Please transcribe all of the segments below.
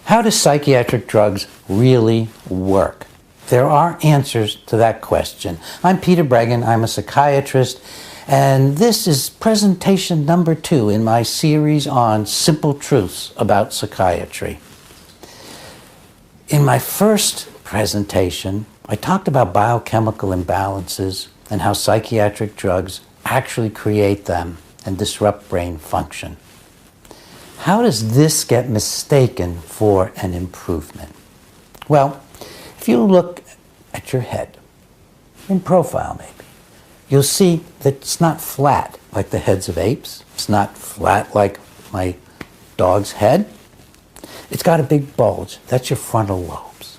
How do psychiatric drugs really work? There are answers to that question. I'm Peter Breggin, I'm a psychiatrist, and this is presentation number 2 in my series on simple truths about psychiatry. In my first presentation, I talked about biochemical imbalances and how psychiatric drugs actually create them and disrupt brain function. How does this get mistaken for an improvement? Well, if you look at your head, in profile maybe, you'll see that it's not flat like the heads of apes. It's not flat like my dog's head. It's got a big bulge. That's your frontal lobes.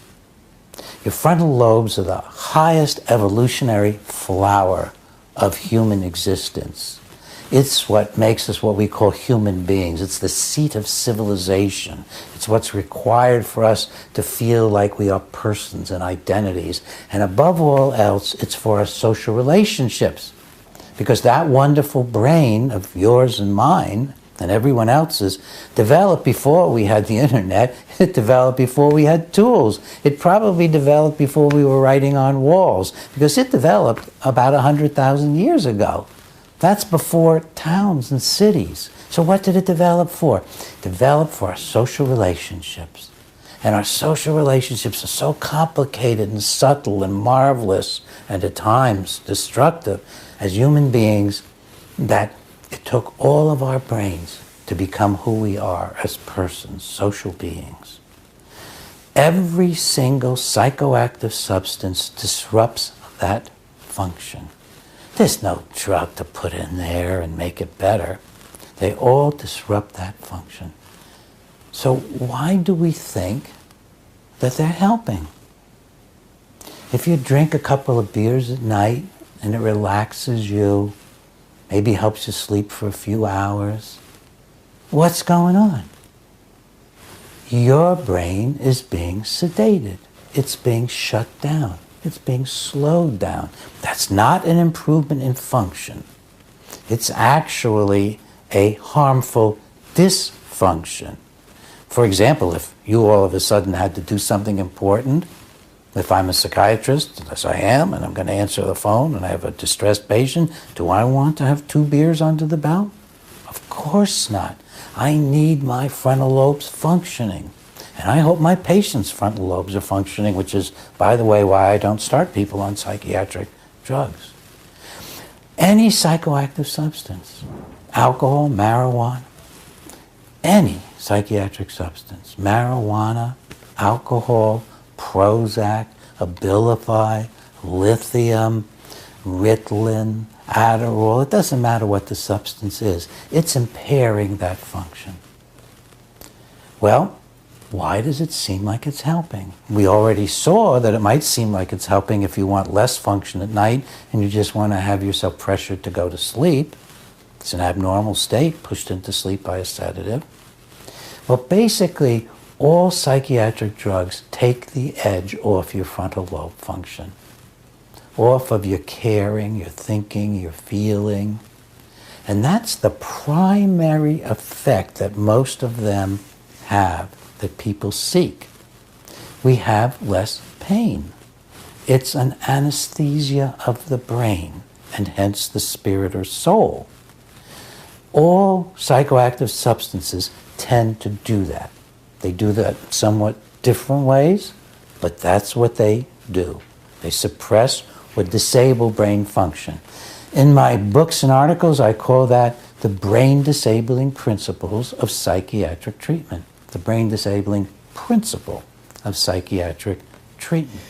Your frontal lobes are the highest evolutionary flower of human existence. It's what makes us what we call human beings. It's the seat of civilization. It's what's required for us to feel like we are persons and identities. And above all else, it's for our social relationships. Because that wonderful brain of yours and mine and everyone else's developed before we had the internet. It developed before we had tools. It probably developed before we were writing on walls, because it developed about 100,000 years ago. That's before towns and cities. So what did it develop for? It developed for our social relationships. And our social relationships are so complicated and subtle and marvelous and at times destructive as human beings that it took all of our brains to become who we are as persons, social beings. Every single psychoactive substance disrupts that function. There's no drug to put in there and make it better. They all disrupt that function. So why do we think that they're helping? If you drink a couple of beers at night and it relaxes you, maybe helps you sleep for a few hours, what's going on? Your brain is being sedated. It's being shut down. It's being slowed down. That's not an improvement in function. It's actually a harmful dysfunction. For example, if you all of a sudden had to do something important, if I'm a psychiatrist, as I am, and I'm going to answer the phone and I have a distressed patient, do I want to have 2 beers under the belt? Of course not. I need my frontal lobes functioning. And I hope my patients' frontal lobes are functioning, which is, by the way, why I don't start people on psychiatric drugs. Any psychoactive substance, alcohol, marijuana, any psychiatric substance, marijuana, alcohol, Prozac, Abilify, lithium, Ritalín, Aderal, it doesn't matter what the substance is. It's impairing that function. Well, why does it seem like it's helping? We already saw that it might seem like it's helping if you want less function at night and you just want to have yourself pressured to go to sleep. It's an abnormal state, pushed into sleep by a sedative. Well, basically, all psychiatric drugs take the edge off your frontal lobe function, off of your caring, your thinking, your feeling. And that's the primary effect that most of them have, that people seek. We have less pain. It's an anesthesia of the brain, and hence the spirit or soul. All psychoactive substances tend to do that. They do that somewhat different ways, but that's what they do. They suppress or disable brain function. In my books and articles, I call that the brain-disabling principles of psychiatric treatment. The brain-disabling principle of psychiatric treatment.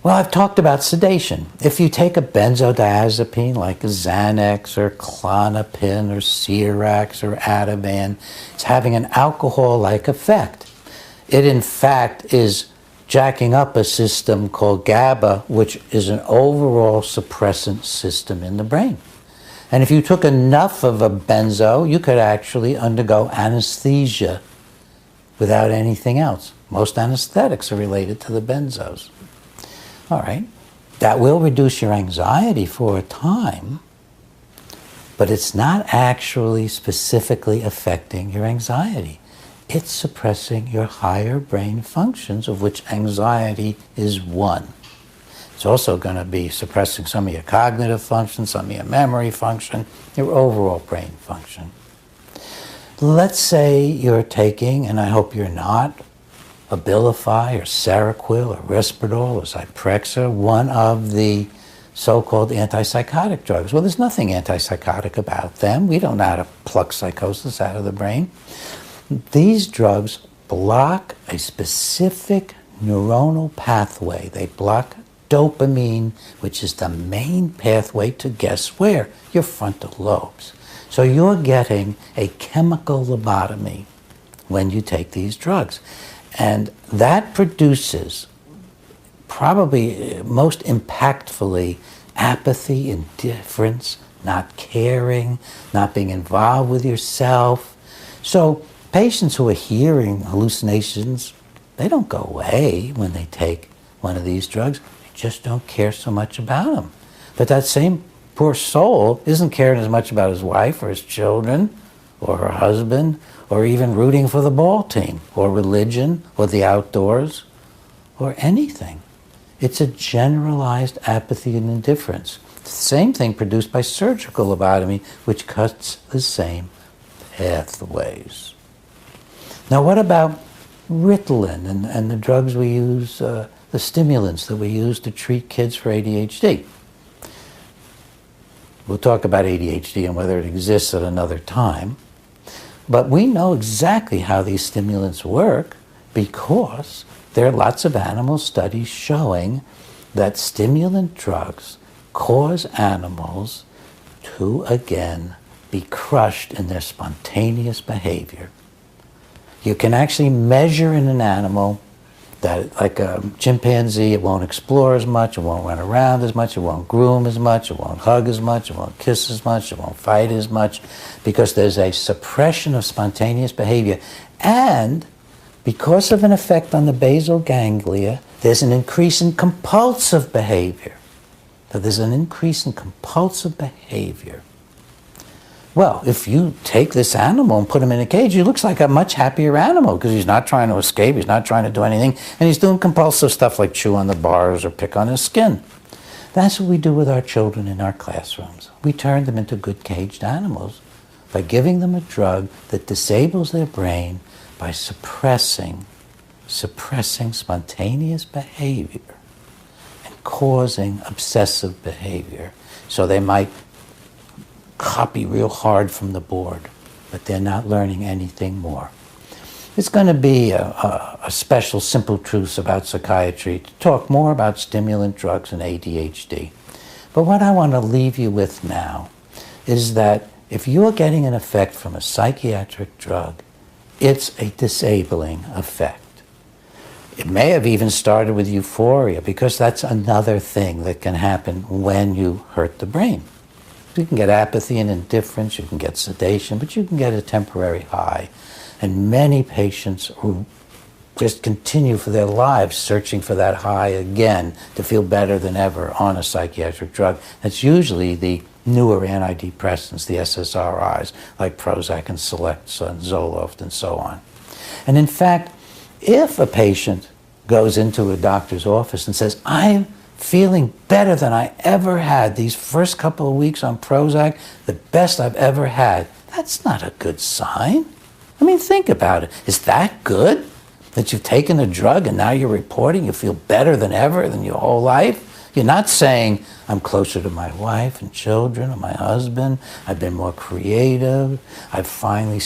Well, I've talked about sedation. If you take a benzodiazepine like a Xanax or Klonopin or Ciarax or Ativan, it's having an alcohol-like effect. It, in fact, is jacking up a system called GABA, which is an overall suppressant system in the brain. And if you took enough of a benzo, you could actually undergo anesthesia without anything else. Most anesthetics are related to the benzos. All right, that will reduce your anxiety for a time, but it's not actually specifically affecting your anxiety. it's suppressing your higher brain functions, of which anxiety is one. It's also going to be suppressing some of your cognitive function, some of your memory function, your overall brain function. Let's say you're taking, and I hope you're not, Abilify or Seroquel or Risperdal or Zyprexa, one of the so-called antipsychotic drugs. Well, there's nothing antipsychotic about them. We don't know how to pluck psychosis out of the brain. These drugs block a specific neuronal pathway. They block dopamine, which is the main pathway to guess where? Your frontal lobes. So you're getting a chemical lobotomy when you take these drugs. And that produces, probably most impactfully, apathy, indifference, not caring, not being involved with yourself. So patients who are hearing hallucinations, they don't go away when they take one of these drugs. They just don't care so much about them. But that same poor soul isn't caring as much about his wife or his children or her husband or even rooting for the ball team or religion or the outdoors or anything. It's a generalized apathy and indifference. The same thing produced by surgical lobotomy, which cuts the same pathways. Now what about Ritalin and the drugs we use, the stimulants that we use to treat kids for ADHD? We'll talk about ADHD and whether it exists at another time. But we know exactly how these stimulants work because there are lots of animal studies showing that stimulant drugs cause animals to, again, be crushed in their spontaneous behavior. You can actually measure in an animal that, like a chimpanzee, it won't explore as much, it won't run around as much, it won't groom as much, it won't hug as much, it won't kiss as much, it won't fight as much, because there's a suppression of spontaneous behavior. And because of an effect on the basal ganglia, there's an increase in compulsive behavior. So there's an increase in compulsive behavior. Well, if you take this animal and put him in a cage, he looks like a much happier animal because he's not trying to escape, he's not trying to do anything, and he's doing compulsive stuff like chew on the bars or pick on his skin. That's what we do with our children in our classrooms. We turn them into good caged animals by giving them a drug that disables their brain by suppressing spontaneous behavior and causing obsessive behavior. So they might copy real hard from the board, but they're not learning anything more. It's going to be a special Simple Truths about psychiatry to talk more about stimulant drugs and ADHD. But what I want to leave you with now is that if you're getting an effect from a psychiatric drug, it's a disabling effect. It may have even started with euphoria, because that's another thing that can happen when you hurt the brain. You can get apathy and indifference, you can get sedation, but you can get a temporary high. And many patients who just continue for their lives searching for that high again to feel better than ever on a psychiatric drug. That's usually the newer antidepressants, the SSRIs, like Prozac and Celexa and Zoloft and so on. And in fact, if a patient goes into a doctor's office and says, I'm feeling better than I ever had these first couple of weeks on Prozac, the best I've ever had, that's not a good sign. I mean, think about it. Is that good? That you've taken a drug and now you're reporting you feel better than ever than your whole life? You're not saying, I'm closer to my wife and children or my husband, I've been more creative, I've finally,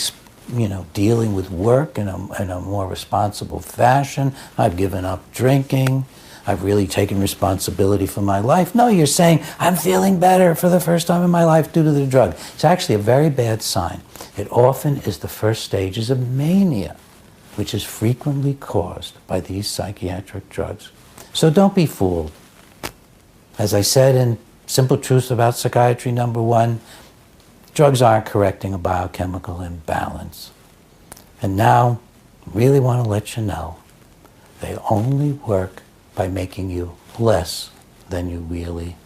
dealing with work in a more responsible fashion, I've given up drinking, I've really taken responsibility for my life. No, you're saying, I'm feeling better for the first time in my life due to the drug. It's actually a very bad sign. It often is the first stages of mania, which is frequently caused by these psychiatric drugs. So don't be fooled. As I said in Simple Truths About Psychiatry #1, drugs aren't correcting a biochemical imbalance. And now, I really want to let you know, they only work by making you less than you really